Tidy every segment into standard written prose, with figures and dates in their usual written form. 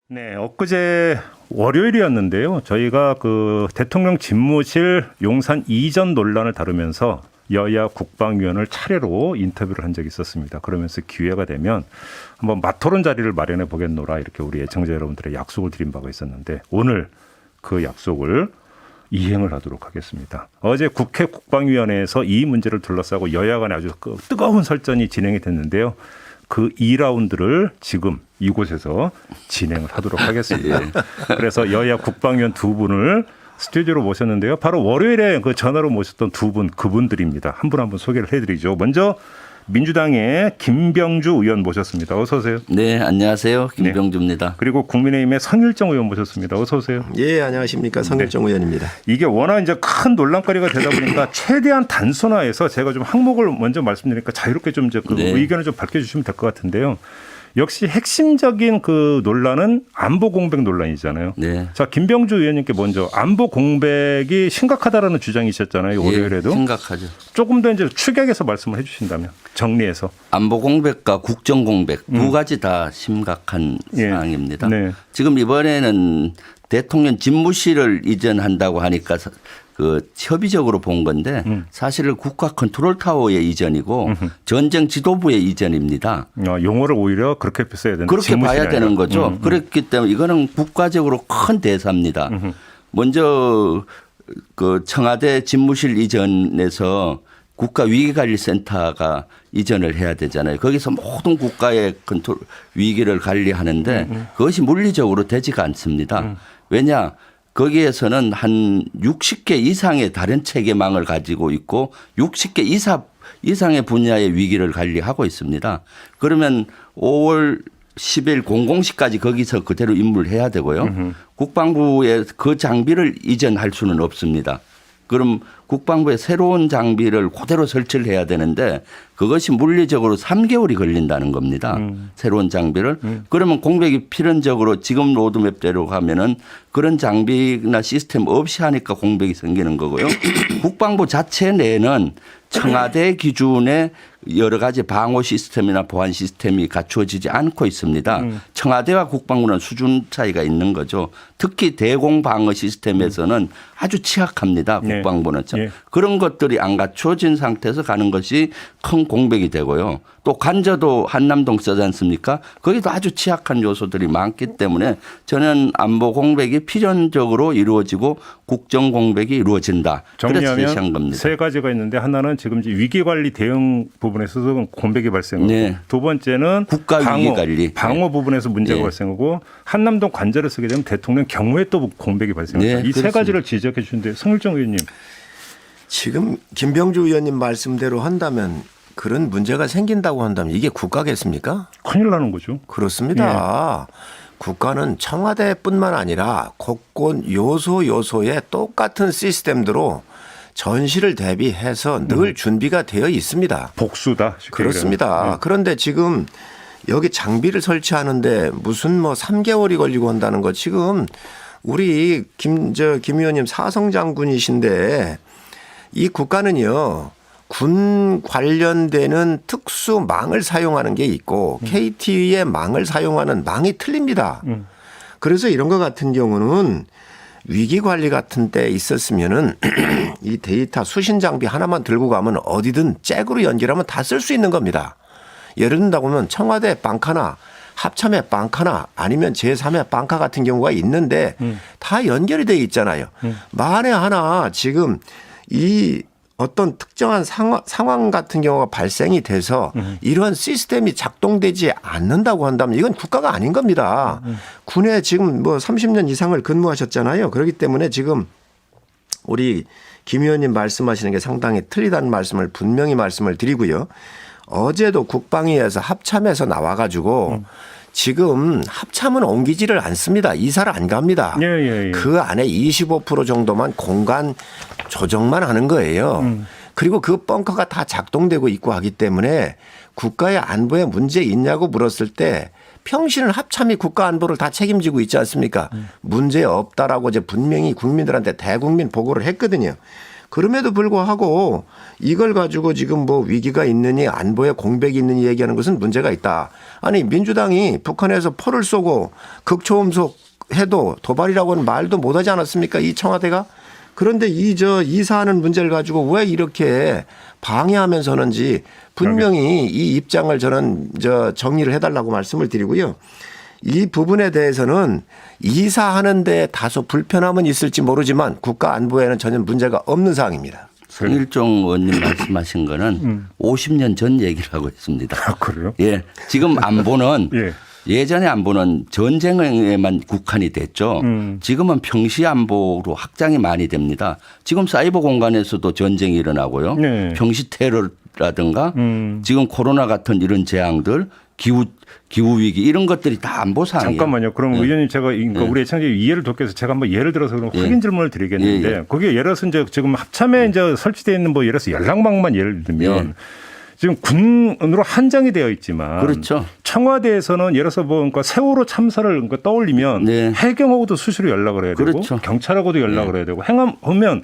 네, 엊그제 월요일이었는데요. 저희가 그 대통령 집무실 용산 이전 논란을 다루면서 여야 국방위원을 차례로 인터뷰를 한 적이 있었습니다. 그러면서 기회가 되면 한번 맞토론 자리를 마련해 보겠노라 이렇게 우리 애청자 여러분들의 약속을 드린 바가 있었는데 오늘 그 약속을 이행을 하도록 하겠습니다. 어제 국회 국방위원회에서 이 문제를 둘러싸고 여야 간에 아주 뜨거운 설전이 진행이 됐는데요. 그 2라운드를 지금 이곳에서 진행을 하도록 하겠습니다. 그래서 여야 국방위원 두 분을 스튜디오로 모셨는데요. 바로 월요일에 그 전화로 모셨던 두 분, 그분들입니다. 한 분 한 분 소개를 해드리죠. 먼저 민주당의 김병주 의원 모셨습니다. 어서 오세요. 네, 안녕하세요. 김병주입니다. 네. 그리고 국민의힘의 성일정 의원 모셨습니다. 어서 오세요. 예, 안녕하십니까. 성일정 의원입니다. 이게 워낙 이제 큰 논란거리가 되다 보니까 최대한 단순화해서 제가 좀 항목을 먼저 말씀드리니까 자유롭게 좀 이제 그 의견을 좀 밝혀주시면 될 것 같은데요. 역시 핵심적인 그 논란은 안보 공백 논란이잖아요. 네. 자, 김병주 의원님께 먼저 안보 공백이 심각하다라는 주장이셨잖아요. 월요일에도. 심각하죠. 조금 더 이제 축약해서 말씀을 해주신다면 정리해서. 안보 공백과 국정 공백 두 가지 다 심각한 상황입니다. 네. 지금 이번에는 대통령 집무실을 이전한다고 하니까 그 협의적으로 본 건데 사실은 국가 컨트롤 타워의 이전이고 전쟁 지도부의 이전입니다. 용어를 오히려 그렇게 써야 된다. 그렇게 봐야 되는 거죠. 그렇기 때문에 이거는 국가적으로 큰 대사입니다. 먼저 그 청와대 집무실 이전에서 국가위기관리센터가 이전을 해야 되잖아요. 거기서 모든 국가의 컨트롤 위기를 관리하는데 그것이 물리적으로 되지가 않습니다. 왜냐? 거기에서는 한 60개 이상의 다른 체계망을 가지고 있고 60개 이상의 분야의 위기를 관리하고 있습니다. 그러면 5월 10일 00시까지 거기서 그대로 임무를 해야 되고요. 국방부에 그 장비를 이전할 수는 없습니다. 그럼 국방부에 새로운 장비를 그대로 설치를 해야 되는데 그것이 물리적으로 3개월이 걸린다는 겁니다. 새로운 장비를. 그러면 공백이 필연적으로 지금 로드맵대로 가면은 그런 장비나 시스템 없이 하니까 공백이 생기는 거고요. 국방부 자체 내에는 청와대 기준의 여러 가지 방어 시스템이나 보안 시스템이 갖추어지지 않고 있습니다. 청와대와 국방부는 수준 차이가 있는 거죠. 특히 대공 방어 시스템에서는 아주 취약합니다. 국방부는. 네. 그런 것들이 안 갖추어진 상태에서 가는 것이 큰 공백이 되고요. 또 관저도 한남동 쓰지 않습니까? 거기도 아주 취약한 요소들이 많기 때문에 저는 안보 공백이 필연적으로 이루어지고 국정 공백이 이루어진다. 그래서 제시한 겁니다. 세 가지가 있는데 하나는 지금 이제 위기관리 대응 부분에서 공백이 발생하고 네. 두 번째는 국가 위기관리 방어 부분에서 문제가 네. 발생하고 한남동 관저를 쓰게 되면 대통령 경우에 또 공백이 발생합니다. 네, 이 세 가지를 지적해 주신데 성일정 의원님. 지금 김병주 의원님 말씀대로 한다면 그런 문제가 생긴다고 한다면 이게 국가겠습니까? 큰일 나는 거죠. 그렇습니다. 국가는 청와대뿐만 아니라 곳곳 요소에 똑같은 시스템대로 전시를 대비해서 늘 준비가 되어 있습니다. 복수다. 그렇습니다. 그런데 지금 여기 장비를 설치하는데 무슨 뭐 3개월이 걸리고 한다는 거 지금 우리 김 의원님 사성장군이신데 이 국가는요. 군 관련되는 특수망을 사용하는 게 있고 KT의 망을 사용하는 망이 틀립니다. 그래서 이런 것 같은 경우는 위기 관리 같은 때 있었으면은 이 데이터 수신 장비 하나만 들고 가면 어디든 잭으로 연결하면 다 쓸 수 있는 겁니다. 예를 든다고 하면 청와대 빵카나 합참의 빵카나 아니면 제3의 빵카 같은 경우가 있는데 다 연결이 돼 있잖아요. 만에 하나 지금 이 어떤 특정한 상황 같은 경우가 발생이 돼서 이러한 시스템이 작동되지 않는다고 한다면 이건 국가가 아닌 겁니다. 군에 지금 뭐 30년 이상을 근무하셨잖아요. 그렇기 때문에 지금 우리 김 의원님 말씀하시는 게 상당히 틀리다는 말씀을 분명히 말씀을 드리고요. 어제도 국방위에서 합참에서 나와가지고 지금 합참은 옮기지를 않습니다. 이사를 안 갑니다. 예. 그 안에 25% 정도만 공간 조정만 하는 거예요. 그리고 그 벙커가 다 작동되고 있고 하기 때문에 국가의 안보에 문제 있냐고 물었을 때 평시는 합참이 국가 안보를 다 책임지고 있지 않습니까? 문제 없다라고 이제 분명히 국민들한테 대국민 보고를 했거든요. 그럼에도 불구하고 이걸 가지고 지금 뭐 위기가 있느니 안보에 공백이 있느니 얘기하는 것은 문제가 있다. 아니 민주당이 북한에서 포를 쏘고 극초음속 해도 도발이라고는 말도 못하지 않았습니까? 이 청와대가. 그런데 이사하는 문제를 가지고 왜 이렇게 방해하면서는지 분명히 이 입장을 저는 정리를 해달라고 말씀을 드리고요. 이 부분에 대해서는 이사하는데 다소 불편함은 있을지 모르지만 국가 안보에는 전혀 문제가 없는 사항입니다. 성일종 의원님 말씀하신 거는 50년 전 얘기를 하고 있습니다. 아, 그래요? 예. 지금 안보는 예. 예전의 안보는 전쟁에만 국한이 됐죠. 지금은 평시 안보로 확장이 많이 됩니다. 지금 사이버 공간에서도 전쟁이 일어나고요. 네. 평시 테러라든가 지금 코로나 같은 이런 재앙들 기후 위기 이런 것들이 다 안보 사항이에요. 잠깐만요. 그럼 의원님 제가 우리 애청자 이해를 돕기 위해서 제가 한번 예를 들어서 그럼 확인 질문을 드리겠는데 거기에 예를 들어서 이제 지금 합참에 이제 설치되어 있는 뭐 예를 들어서 연락망만 예를 들면 지금 군으로 한정이 되어 있지만 그렇죠. 청와대에서는 예를 들어서 뭐 그러니까 세월호 참사를 그러니까 떠올리면 네. 해경하고도 수시로 연락을 해야 되고 그렇죠. 경찰하고도 연락을 해야 되고 행하면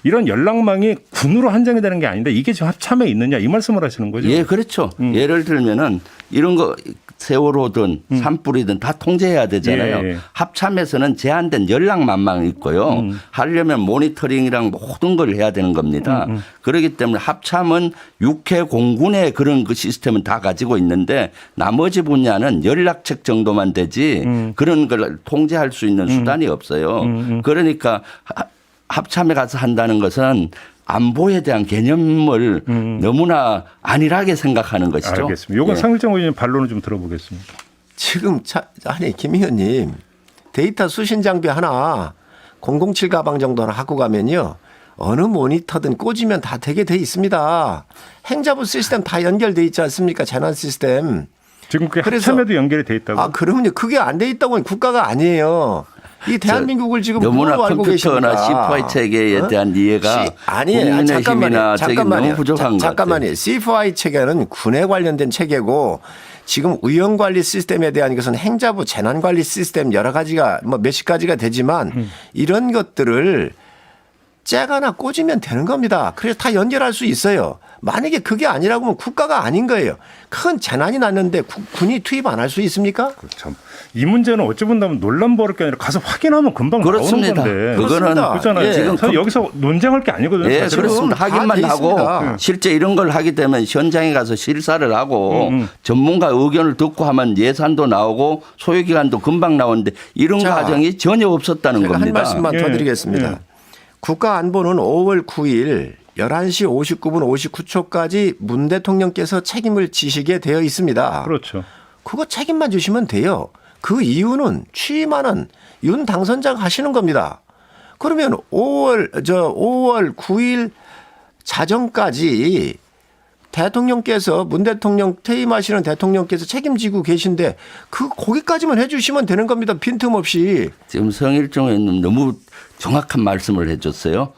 이런 연락망이 군으로 한정이 되는 게 아닌데 이게 지금 합참에 있느냐 이 말씀을 하시는 거죠? 예, 그렇죠. 예를 들면은 이런 거 세월호든 산불이든 다 통제해야 되잖아요. 예. 합참에서는 제한된 연락망만 있고요. 하려면 모니터링이랑 모든 걸 해야 되는 겁니다. 그렇기 때문에 합참은 육해 공군의 그런 그 시스템은 다 가지고 있는데 나머지 분야는 연락책 정도만 되지 그런 걸 통제할 수 있는 수단이 없어요. 그러니까 합참에 가서 한다는 것은 안보에 대한 개념을 너무나 안일하게 생각하는 것이죠. 알겠습니다. 이건 상일정 의원님 반론을 좀 들어보겠습니다. 지금 아니 김 의원님 데이터 수신 장비 하나 007 가방 정도 하나 갖고 가면요. 어느 모니터든 꽂으면 다 되게 돼 있습니다. 행자부 시스템 다 연결돼 있지 않습니까? 재난 시스템. 지금 그게 그래서- 합참에도 연결이 돼 있다고? 아 그러면요. 그게 안 돼 있다고 하면 국가가 아니에요. 이 대한민국을 지금 너무나 뭐로 알고 컴퓨터나 계십니까? C4I 체계에 대한 이해가 국민의 힘이나 저기 너무 부족한 것 같아요. 잠깐만요. C4I 체계는 군에 관련된 체계고 지금 의원관리 시스템에 대한 이것은 행자부 재난관리 시스템 여러 가지가 뭐 몇십 가지가 되지만 이런 것들을 잭 하나 꽂으면 되는 겁니다. 그래서 다 연결할 수 있어요. 만약에 그게 아니라고 하면 국가가 아닌 거예요. 큰 재난이 났는데 군이 투입 안 할 수 있습니까? 참. 이 문제는 어찌 본다면 논란 벌일 게 아니라 가서 확인하면 금방 그렇습니다. 나오는 건데. 그거는 그렇잖아요. 예. 지금 여기서 논쟁할 게 아니거든요. 예, 사실은. 그렇습니다. 다 확인만 돼 하고 있습니다. 실제 이런 걸 하게 되면 현장에 가서 실사를 하고 전문가 의견을 듣고 하면 예산도 나오고 소요기간도 금방 나오는데 이런 자, 과정이 전혀 없었다는 제가 겁니다. 한 말씀만 더 예, 드리겠습니다. 예. 국가안보는 5월 9일 11시 59분 59초까지 문 대통령께서 책임을 지시게 되어 있습니다. 그렇죠. 그거 책임만 주시면 돼요. 그 이유는 취임하는 윤 당선자가 하시는 겁니다. 그러면 5월 9일 자정까지 대통령께서 문 대통령 퇴임하시는 대통령께서 책임지고 계신데 거기까지만 해 주시면 되는 겁니다. 빈틈없이. 지금 성일종 의원님 너무 정확한 말씀을 해 줬어요.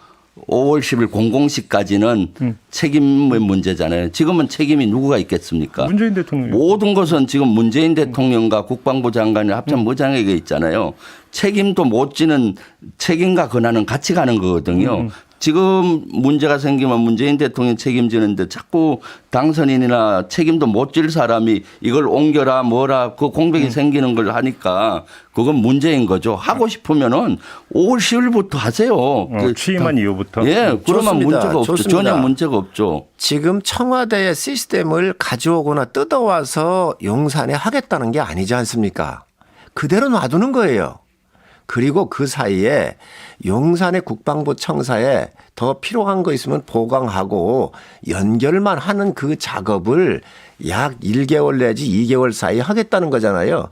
5월 10일 공공시까지는 책임의 문제잖아요. 지금은 책임이 누구가 있겠습니까? 문재인 대통령. 모든 것은 지금 문재인 대통령과 국방부 장관이 합참부장에게 있잖아요. 책임도 못 지는 책임과 권한은 같이 가는 거거든요. 지금 문제가 생기면 문재인 대통령 책임지는데 자꾸 당선인이나 책임도 못 질 사람이 이걸 옮겨라 뭐라 그 공백이 생기는 걸 하니까 그건 문제인 거죠. 하고 싶으면은 5월 10일부터 하세요. 취임한 이후부터. 예, 그러면 좋습니다. 문제가 없죠. 좋습니다. 전혀 문제가 없죠. 지금 청와대의 시스템을 가져오거나 뜯어와서 용산에 하겠다는 게 아니지 않습니까? 그대로 놔두는 거예요. 그리고 그 사이에 용산의 국방부 청사에 더 필요한 거 있으면 보강하고 연결만 하는 그 작업을 약 1개월 내지 2개월 사이에 하겠다는 거잖아요.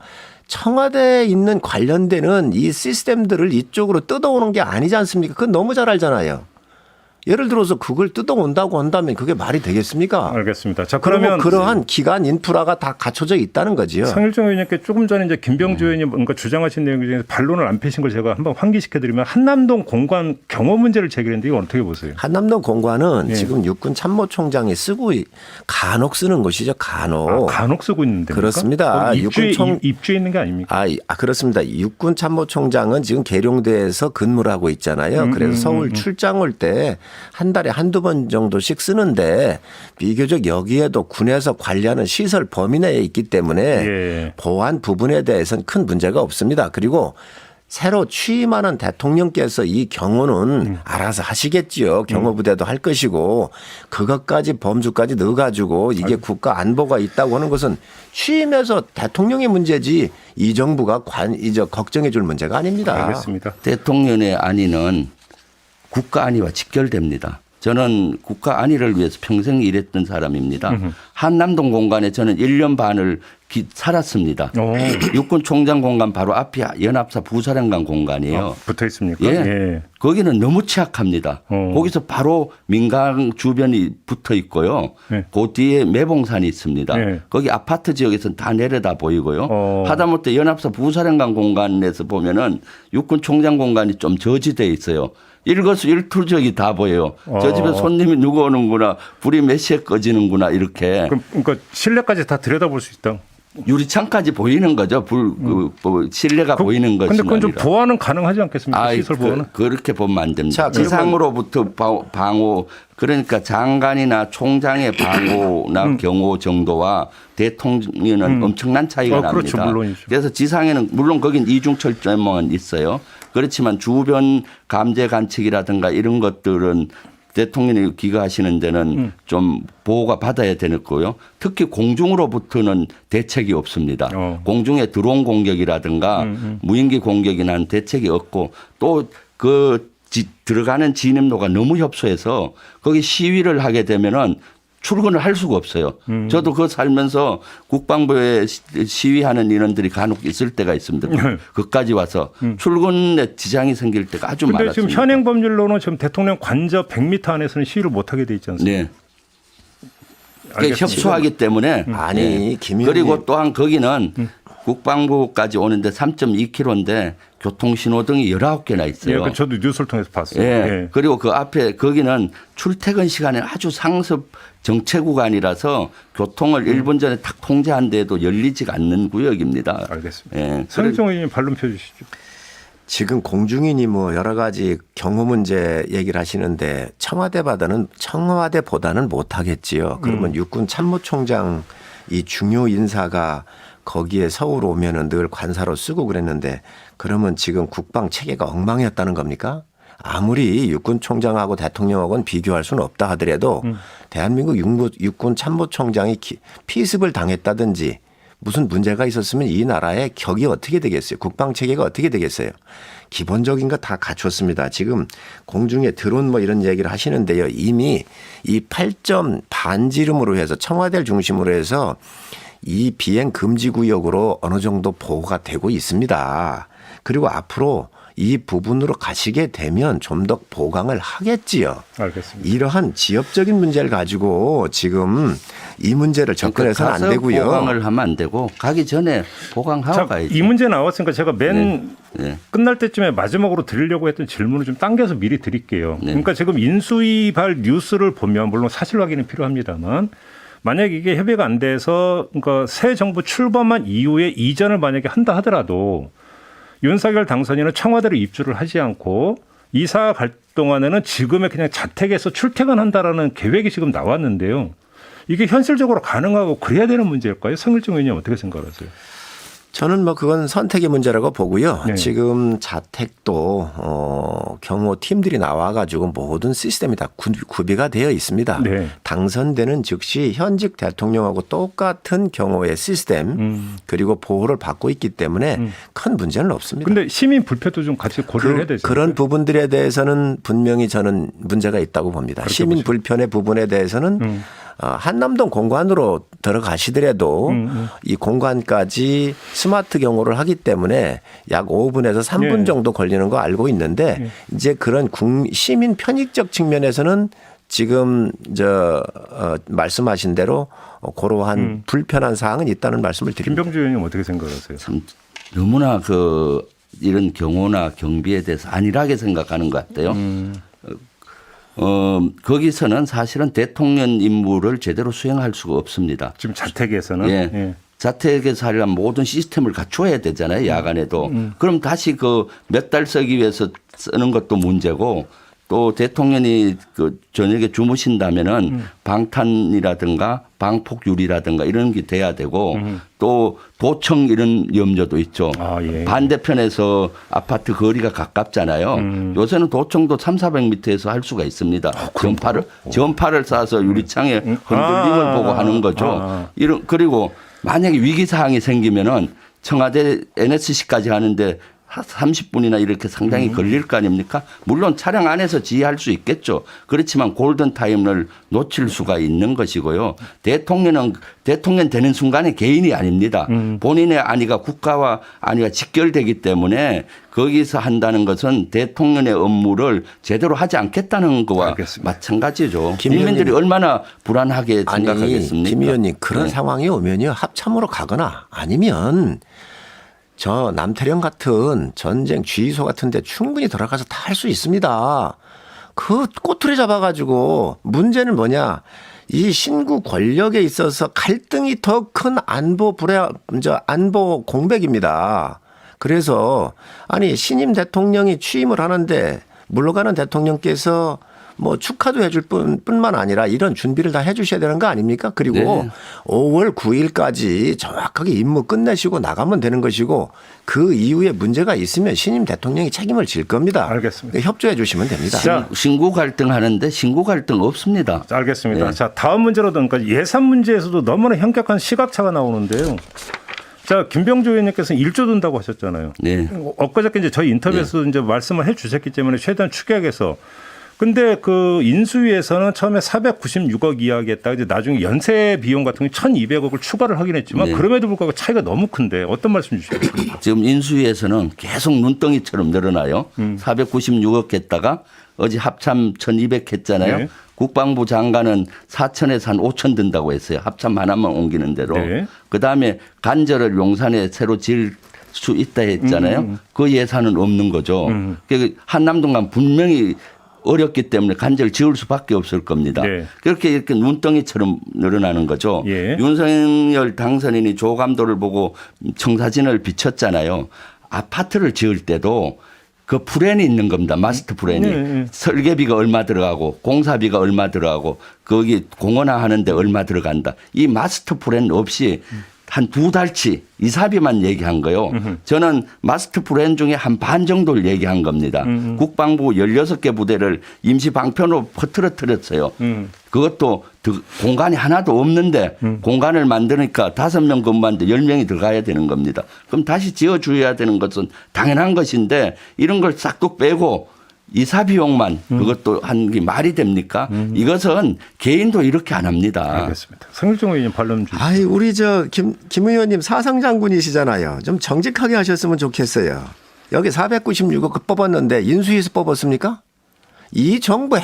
청와대에 있는 관련되는 이 시스템들을 이쪽으로 뜯어오는 게 아니지 않습니까? 그건 너무 잘 알잖아요. 예를 들어서 그걸 뜯어온다고 한다면 그게 말이 되겠습니까? 알겠습니다. 자, 그러면 그러면 그러한 기간 인프라가 다 갖춰져 있다는 거지요. 성일정 의원님께 조금 전에 이제 김병주 의원이 뭔가 주장하신 내용 중에서 반론을 안 펴신 걸 제가 한번 환기시켜드리면 한남동 공관 경호 문제를 제기했는데 이거 어떻게 보세요? 한남동 공관은 예. 지금 육군 참모총장이 쓰고 간혹 쓰는 것이죠. 간혹. 간혹 쓰고 있는데 그렇습니다. 입주에 있는 게 아닙니까? 그렇습니다. 육군 참모총장은 지금 계룡대에서 근무를 하고 있잖아요. 그래서 서울 출장 올 때 한 달에 한두 번 정도씩 쓰는데 비교적 여기에도 군에서 관리하는 시설 범위 내에 있기 때문에 예. 보안 부분에 대해서는 큰 문제가 없습니다. 그리고 새로 취임하는 대통령께서 이 경호는 알아서 하시겠지요. 경호부대도 할 것이고 그것까지 범주까지 넣어가지고 이게 국가 안보가 있다고 하는 것은 취임해서 대통령의 문제지 이 정부가 이제 걱정해 줄 문제가 아닙니다. 알겠습니다. 대통령의 안위는 국가 안위와 직결됩니다. 저는 국가 안위를 위해서 평생 일했던 사람입니다. 한남동 공간에 저는 1년 반을 살았습니다. 오. 육군 총장 공간 바로 앞이 연합사 부사령관 공간이에요. 붙어 있습니까? 예. 예. 거기는 너무 취약합니다. 거기서 바로 민간 주변이 붙어 있고요. 네. 그 뒤에 매봉산이 있습니다. 네. 거기 아파트 지역에서는 다 내려다 보이고요. 어. 하다못해 연합사 부사령관 공간에서 보면은 육군 총장 공간이 좀 저지되어 있어요. 일거수일투족이 다 보여요. 저 집에 손님이 누구 오는구나, 불이 몇 시에 꺼지는구나 이렇게. 그러니까 실내까지 다 들여다볼 수 있다. 유리창까지 보이는 거죠. 실내가 보이는 것이. 근데 그건 좀 보완은 가능하지 않겠습니까? 시설 보완은. 그렇게 보면 안 됩니다. 자, 지상으로부터 방호, 그러니까 장관이나 총장의 방호나 경호 정도와 대통령은 엄청난 차이가 그렇죠. 납니다. 물론이죠. 그래서 지상에는 물론 거긴 이중철도만 있어요. 그렇지만 주변 감제 관측이라든가 이런 것들은 대통령이 기가하시는 데는 좀 보호가 받아야 되겠고요. 특히 공중으로부터는 대책이 없습니다. 공중에 드론 공격이라든가 무인기 공격이 난 대책이 없고 또 그 들어가는 진입로가 너무 협소해서 거기 시위를 하게 되면은 출근을 할 수가 없어요. 저도 그거 살면서 국방부에 시위하는 인원들이 간혹 있을 때가 있습니다. 그까지 와서 출근에 지장이 생길 때가 아주 근데 많았습니다. 지금 현행 법률로는 지금 대통령 관저 100m 안에서는 시위를 못 하게 돼 있지 않습니까? 네. 그러니까 협소하기 때문에 아니, 김 의원님. 그리고 또한 거기는 국방부까지 오는데 3.2km인데 교통신호등이 19개나 있어요. 예, 저도 뉴스를 통해서 봤어요. 예. 예. 그리고 그 앞에 거기는 출퇴근 시간에 아주 상습 정체 구간이라서 교통을 1분 전에 탁 통제한 데에도 열리지가 않는 구역입니다. 알겠습니다. 예. 성일종 의원님 반론 펴주시죠. 지금 공중인이 뭐 여러 가지 경호 문제 얘기를 하시는데 청와대보다는 못 하겠지요. 그러면 육군 참모총장 이 중요 인사가 거기에 서울 오면은 늘 관사로 쓰고 그랬는데 그러면 지금 국방 체계가 엉망이었다는 겁니까? 아무리 육군 총장하고 대통령하고는 비교할 수는 없다 하더라도 대한민국 육군 참모총장이 피습을 당했다든지 무슨 문제가 있었으면 이 나라의 격이 어떻게 되겠어요? 국방 체계가 어떻게 되겠어요? 기본적인 거 다 갖췄습니다. 지금 공중에 드론 뭐 이런 얘기를 하시는데요. 이미 이 8점 반지름으로 해서 청와대를 중심으로 해서 이 비행 금지 구역으로 어느 정도 보호가 되고 있습니다. 그리고 앞으로 이 부분으로 가시게 되면 좀 더 보강을 하겠지요. 알겠습니다. 이러한 지역적인 문제를 가지고 지금 이 문제를 접근해서는 안 되고요. 보강을 하면 안 되고 가기 전에 보강하고 자, 가야죠. 이 문제 나왔으니까 제가 맨 네. 끝날 때쯤에 마지막으로 드리려고 했던 질문을 좀 당겨서 미리 드릴게요. 네. 그러니까 지금 인수위발 뉴스를 보면 물론 사실 확인이 필요합니다만 만약 이게 협의가 안 돼서 그러니까 새 정부 출범한 이후에 이전을 만약에 한다 하더라도 윤석열 당선인은 청와대로 입주를 하지 않고 이사 갈 동안에는 지금의 그냥 자택에서 출퇴근한다라는 계획이 지금 나왔는데요. 이게 현실적으로 가능하고 그래야 되는 문제일까요? 성일종 의원님 어떻게 생각하세요? 저는 뭐 그건 선택의 문제라고 보고요. 네. 지금 자택도 경호 팀들이 나와가지고 모든 시스템이 다 구비가 되어 있습니다. 네. 당선되는 즉시 현직 대통령하고 똑같은 경호의 시스템 그리고 보호를 받고 있기 때문에 큰 문제는 없습니다. 근데 시민 불편도 좀 같이 고려를 해야 되죠. 그런 부분들에 대해서는 분명히 저는 문제가 있다고 봅니다. 시민 불편의 부분에 대해서는 한남동 공관으로 들어가시더라도 이 공간까지 스마트 경호를 하기 때문에 약 5분에서 3분 네. 정도 걸리는 거 알고 있는데 이제 그런 시민 편익적 측면에서는 지금 말씀하신 대로 그러한 불편한 사항은 있다는 말씀을 드립니다. 김병주 의원님 어떻게 생각하세요? 참 너무나 이런 경호나 경비에 대해서 안일하게 생각하는 것 같아요. 거기서는 사실은 대통령 임무를 제대로 수행할 수가 없습니다. 지금 자택에서는 예. 예. 자택에서 하려면 모든 시스템을 갖춰야 되잖아요. 야간에도. 그럼 다시 몇 달 쓰기 위해서 쓰는 것도 문제고 또 대통령이 그 저녁에 주무신다면은 방탄이라든가 방폭유리라든가 이런 게 돼야 되고 또 도청 이런 염려도 있죠. 아, 예. 반대편에서 아파트 거리가 가깝잖아요. 요새는 도청도 300~400m에서 할 수가 있습니다. 전파를 쏴서 유리창에 흔들림을 보고 하는 거죠. 이런 그리고 만약에 위기 사항이 생기면은 청와대 NSC까지 하는데 30분이나 이렇게 상당히 걸릴 거 아닙니까? 물론 차량 안에서 지휘할 수 있겠죠. 그렇지만 골든타임을 놓칠 수가 있는 것이고요. 대통령 되는 순간에 개인이 아닙니다. 본인의 안위가 국가와 안위가 직결되기 때문에 거기서 한다는 것은 대통령의 업무를 제대로 하지 않겠다는 거와 알겠습니다. 마찬가지죠. 김 국민들이 의원님. 얼마나 불안하게 생각하겠습니까? 김 의원님 그런 네. 상황이 오면요 합참으로 가거나 아니면 저 남태령 같은 전쟁 주의소 같은 데 충분히 들어가서 다 할 수 있습니다. 그 꼬투리 잡아가지고 문제는 뭐냐. 이 신구 권력에 있어서 갈등이 더 큰 안보 공백입니다. 그래서 아니 신임 대통령이 취임을 하는데 물러가는 대통령께서 뭐 축하도 해줄 뿐만 아니라 이런 준비를 다 해 주셔야 되는 거 아닙니까? 그리고 네. 5월 9일까지 정확하게 임무 끝내시고 나가면 되는 것이고 그 이후에 문제가 있으면 신임 대통령이 책임을 질 겁니다. 알겠습니다. 협조해 주시면 됩니다. 자, 신고 갈등 하는데 신고 갈등 없습니다. 알겠습니다. 네. 자, 다음 문제로 넘어가 예산 문제에서도 너무나 현격한 시각차가 나오는데요. 자, 김병조 의원님께서는 1조 든다고 하셨잖아요. 네. 엊그저께 이제 저희 인터뷰에서도 이제 말씀을 해 주셨기 때문에 최대한 축약해서 근데 그 인수위에서는 처음에 496억 이야기했다가 이제 나중에 연쇄 비용 같은 게 1,200억을 추가를 하긴 했지만 네. 그럼에도 불구하고 차이가 너무 큰데 어떤 말씀 주시겠습니까? 지금 인수위에서는 계속 눈덩이처럼 늘어나요. 496억 했다가 어제 합참 1,200 했잖아요. 네. 국방부 장관은 4천에서 한 5천 든다고 했어요. 합참 하나만 옮기는 대로. 네. 그다음에 간절을 용산에 새로 지을 수 있다 했잖아요. 그 예산은 없는 거죠. 그러니까 한남동간 분명히 어렵기 때문에 간절 지을 수밖에 없을 겁니다. 네. 그렇게 이렇게 눈덩이처럼 늘어나는 거죠. 예. 윤석열 당선인이 조감도를 보고 청사진을 비쳤잖아요. 아파트를 지을 때도 그 플랜이 있는 겁니다. 마스터 플랜이. 네. 설계비가 얼마 들어가고 공사비가 얼마 들어가고 거기 공원화하는데 얼마 들어간다. 이 마스터 플랜 없이 한 2달치 이사비만 얘기한 거요. 저는 마스터 플랜 중에 한 반 정도를 얘기한 겁니다. 국방부 16개 부대를 임시 방편으로 퍼뜨렸어요. 그것도 공간이 하나도 없는데 공간을 만드니까 5명 근무하는데 10명이 들어가야 되는 겁니다. 그럼 다시 지어줘야 되는 것은 당연한 것인데 이런 걸 싹둑 빼고 이사 비용만 그것도 한 게 말이 됩니까? 이것은 개인도 이렇게 안 합니다. 알겠습니다. 성일종 의원님 반론 주시죠. 아이 우리 김 의원님 사상장군이시잖아요. 좀 정직하게 하셨으면 좋겠어요. 여기 496억 뽑았는데 인수위에서 뽑았습니까? 이 정부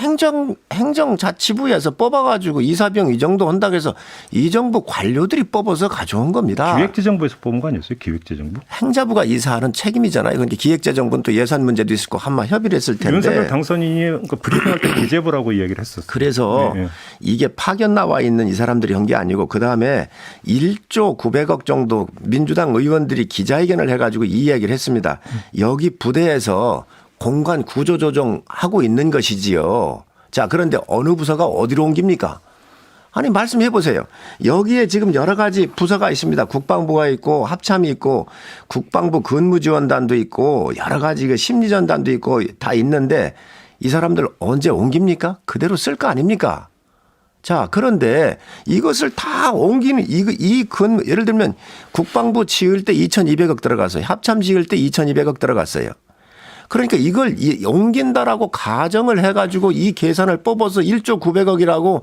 행정자치부에서 뽑아가지고 이사비용 이 정도 한다고 해서 이 정부 관료들이 뽑아서 가져온 겁니다. 기획재정부에서 뽑은 거 아니었어요? 기획재정부? 행자부가 이사하는 책임이잖아요. 그러니까 기획재정부는 또 예산 문제도 있을 거고 한마 협의를 했을 텐데. 윤석열 당선인이 그 브리핑할 때 기재부라고 이야기를 했었어요. 그래서 네, 네. 이게 파견 나와 있는 이 사람들이 한 게 아니고 그다음에 1조 900억 정도 민주당 의원들이 기자회견을 해가지고 이 이야기를 했습니다. 여기 부대에서 공간 구조 조정하고 있는 것이지요. 자, 그런데 어느 부서가 어디로 옮깁니까? 아니 말씀해 보세요. 여기에 지금 여러 가지 부서가 있습니다. 국방부가 있고 합참이 있고 국방부 근무지원단도 있고 여러 가지 그 심리전단도 있고 다 있는데 이 사람들 언제 옮깁니까? 그대로 쓸 거 아닙니까? 자, 그런데 이것을 다 옮기는 예를 들면 국방부 지을 때 2,200억 들어갔어요. 합참 지을 때 2,200억 들어갔어요. 그러니까 이걸 옮긴다라고 가정을 해가지고 이 계산을 뽑아서 1조 900억이라고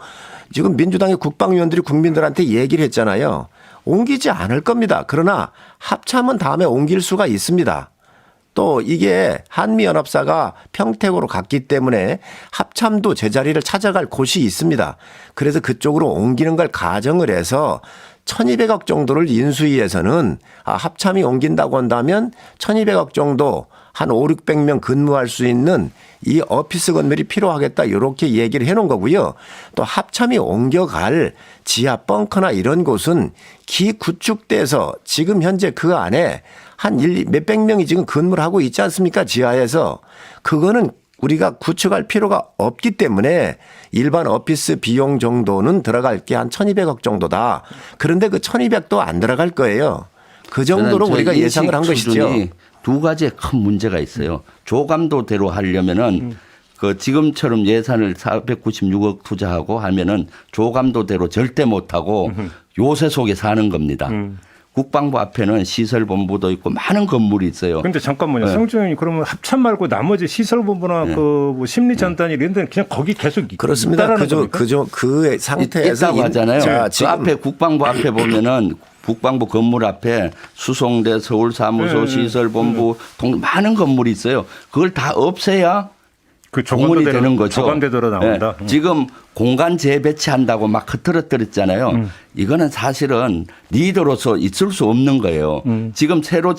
지금 민주당의 국방위원들이 국민들한테 얘기를 했잖아요. 옮기지 않을 겁니다. 그러나 합참은 다음에 옮길 수가 있습니다. 또 이게 한미연합사가 평택으로 갔기 때문에 합참도 제자리를 찾아갈 곳이 있습니다. 그래서 그쪽으로 옮기는 걸 가정을 해서 1,200억 정도를 인수위에서는 합참이 옮긴다고 한다면 1,200억 정도 한 500~600명 근무할 수 있는 이 오피스 건물이 필요하겠다 이렇게 얘기를 해놓은 거고요. 또 합참이 옮겨갈 지하 벙커나 이런 곳은 기구축돼서 지금 현재 그 안에 한 몇백 명이 지금 근무를 하고 있지 않습니까? 지하에서. 그거는 우리가 구축할 필요가 없기 때문에 일반 오피스 비용 정도는 들어갈 게 한 1,200억 정도다. 그런데 그 1,200도 안 들어갈 거예요. 그 정도로 저는 우리가 인식 예상을 한 것이죠. 수준이 두 가지의 큰 문제가 있어요. 조감도대로 하려면은 그 지금처럼 예산을 496억 투자하고 하면은 조감도대로 절대 못하고 요새 속에 사는 겁니다. 국방부 앞에는 시설본부도 있고 많은 건물이 있어요. 근데 잠깐만요. 네. 성주 의원님 그러면 합참 말고 나머지 시설본부나 그 뭐 심리전단이 이런 데는 그냥 거기 계속 그렇습니다. 있다라는 겁니까? 그 상태에서 있다고 하잖아요. 자, 그 지금 앞에 국방부 앞에 보면은 국방부 건물 앞에 수송대, 서울사무소, 네, 시설본부 많은 건물이 있어요. 그걸 다 없애야 그 공원이 되는 거죠. 조감대대로 나온다. 네. 지금 공간 재배치한다고 막 흐트러뜨렸잖아요. 이거는 사실은 리더로서 있을 수 없는 거예요. 지금 새로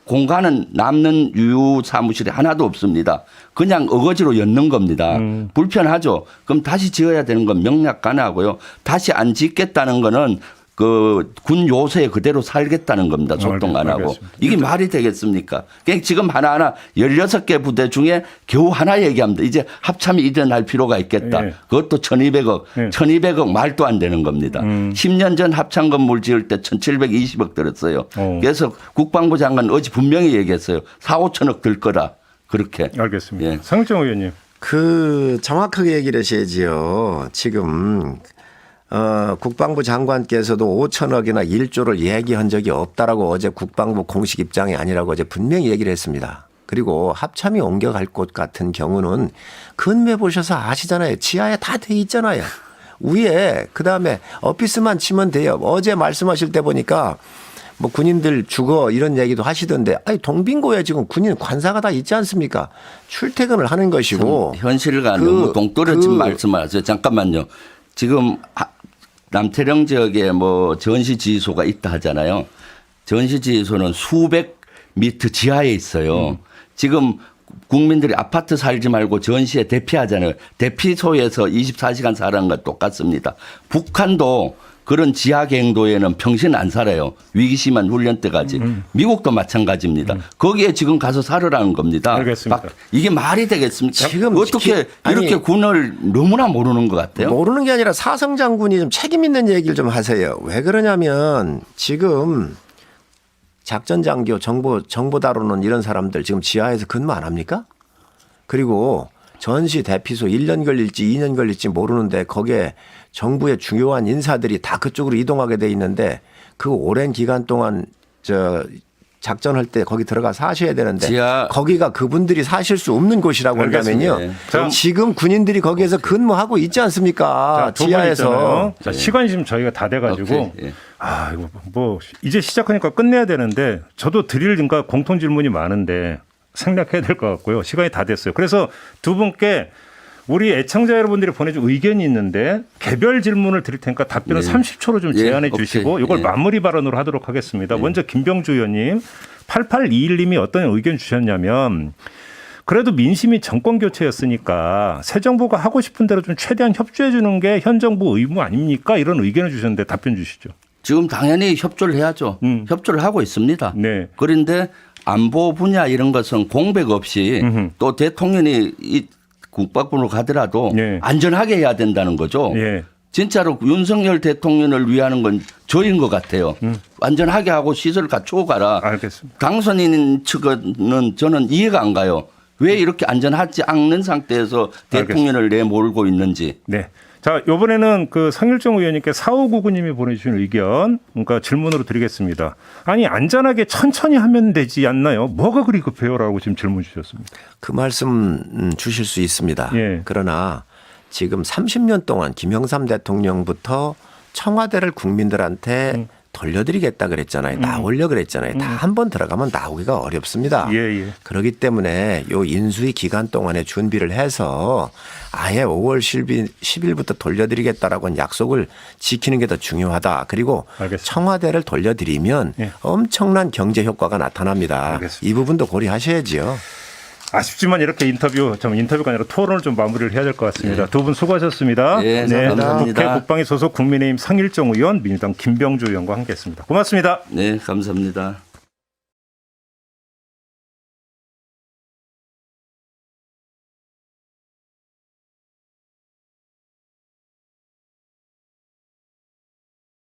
공간은 남는 유휴 사무실이 하나도 없습니다. 그냥 어거지로 연 겁니다. 불편하죠. 그럼 다시 지어야 되는 건 명약 가능하고요. 다시 안 짓겠다는 거는 그 군 요새에 그대로 살겠다는 겁니다. 소통 안 하고. 알겠습니다. 이게 말이 되겠습니까? 그냥 지금 하나하나 16개 부대 중에 겨우 하나 얘기합니다. 이제 합참이 일어날 필요가 있겠다. 예. 그것도 1,200억. 예. 1,200억 말도 안 되는 겁니다. 10년 전 합참 건물 지을 때 1,720억 들었어요. 그래서 국방부 장관 어제 분명히 얘기했어요. 4, 5천억 들 거라. 그렇게. 알겠습니다. 예. 상정 의원님. 그 정확하게 얘기를 하셔야지요. 지금 국방부 장관께서도 5천억이나 1조를 얘기한 적이 없다라고 어제 국방부 공식 입장이 아니라고 어제 분명히 얘기를 했습니다. 그리고 합참이 옮겨갈 곳 같은 경우는 근무해 보셔서 아시잖아요. 지하에 다 돼 있잖아요. 위에 그다음에 오피스만 치면 돼요. 어제 말씀하실 때 보니까 뭐 군인들 죽어 이런 얘기도 하시던데 아니 동빙고에 지금 군인 관사가 다 있지 않습니까? 출퇴근을 하는 것이고 현실과 너무 동떨어진 말씀을 하세요. 잠깐만요. 지금 남태령 지역에 뭐 전시 지휘소가 있다 하잖아요. 전시 지휘소는 수백 미터 지하에 있어요. 지금 국민들이 아파트 살지 말고 전시에 대피하잖아요. 대피소에서 24시간 사는 것 똑같습니다. 북한도 그런 지하 갱도에는 평생 안 살아요. 위기 심한 훈련 때까지. 미국도 마찬가지입니다. 거기에 지금 가서 살으라는 겁니다. 알겠습니다. 이게 말이 되겠습니까? 지금 어떻게 아니, 이렇게 군을 너무나 모르는 것 같아요. 모르는 게 아니라 사성 장군이 좀 책임 있는 얘기를 좀 하세요. 왜 그러냐면 지금 작전 장교 정보 다루는 이런 사람들 지금 지하에서 근무 안 합니까? 그리고 전시 대피소 1년 걸릴지 2년 걸릴지 모르는데 거기에 정부의 중요한 인사들이 다 그쪽으로 이동하게 돼 있는데 그 오랜 기간 동안 작전할 때 거기 들어가 사셔야 되는데 거기가 그분들이 사실 수 없는 곳이라고 한다면요. 알겠습니다. 지금 군인들이 거기에서 근무하고 있지 않습니까? 자, 지하에서. 자, 시간이 지금 저희가 다 돼가지고 오케이. 예. 아 이거 뭐 이제 시작하니까 끝내야 되는데 저도 드릴 그러니까 공통 질문이 많은데 생략해야 될 것 같고요. 시간이 다 됐어요. 그래서 두 분께 우리 애청자 여러분들이 보내준 의견이 있는데 개별 질문을 드릴 테니까 답변을 네. 30초로 좀 제한해 예, 주시고 오케이. 이걸 예. 마무리 발언으로 하도록 하겠습니다. 먼저 김병주 의원님 8821님이 어떤 의견 주셨냐면 그래도 민심이 정권 교체였으니까 새 정부가 하고 싶은 대로 좀 최대한 협조해 주는 게 현 정부 의무 아닙니까? 이런 의견을 주셨는데 답변 주시죠. 지금 당연히 협조를 해야죠. 협조를 하고 있습니다. 네. 그런데 안보 분야 이런 것은 공백 없이 또 대통령이 이 국방부로 가더라도 예. 안전하게 해야 된다는 거죠. 예. 진짜로 윤석열 대통령을 위하는 건 저인 것 같아요. 안전하게 하고 시설 갖추고 가라. 알겠습니다. 당선인 측은 저는 이해가 안 가요. 왜 이렇게 안전하지 않는 상태에서 대통령을 내몰고 있는지. 네. 자, 이번에는 그 성일종 의원님께 4599님이 보내주신 의견, 그러니까 질문으로 드리겠습니다. 아니, 안전하게 천천히 하면 되지 않나요? 뭐가 그리 급해요? 라고 지금 질문 주셨습니다. 그 말씀 주실 수 있습니다. 예. 그러나 지금 30년 동안 김영삼 대통령부터 청와대를 국민들한테 돌려드리겠다 그랬잖아요. 나오려 그랬잖아요. 다 한 번 들어가면 나오기가 어렵습니다. 예, 예. 그렇기 때문에 요 인수위 기간 동안에 준비를 해서 아예 5월 10일부터 돌려드리겠다라고 약속을 지키는 게 더 중요하다. 그리고 알겠습니다. 청와대를 돌려드리면 예. 엄청난 경제 효과가 나타납니다. 알겠습니다. 이 부분도 고려하셔야지요. 아쉽지만 이렇게 인터뷰가 아니라 토론을 좀 마무리를 해야 될 것 같습니다. 두 분 수고하셨습니다. 네, 감사합니다. 국회 국방위 소속 국민의힘 성일종 의원, 민주당 김병주 의원과 함께했습니다. 고맙습니다. 네, 감사합니다.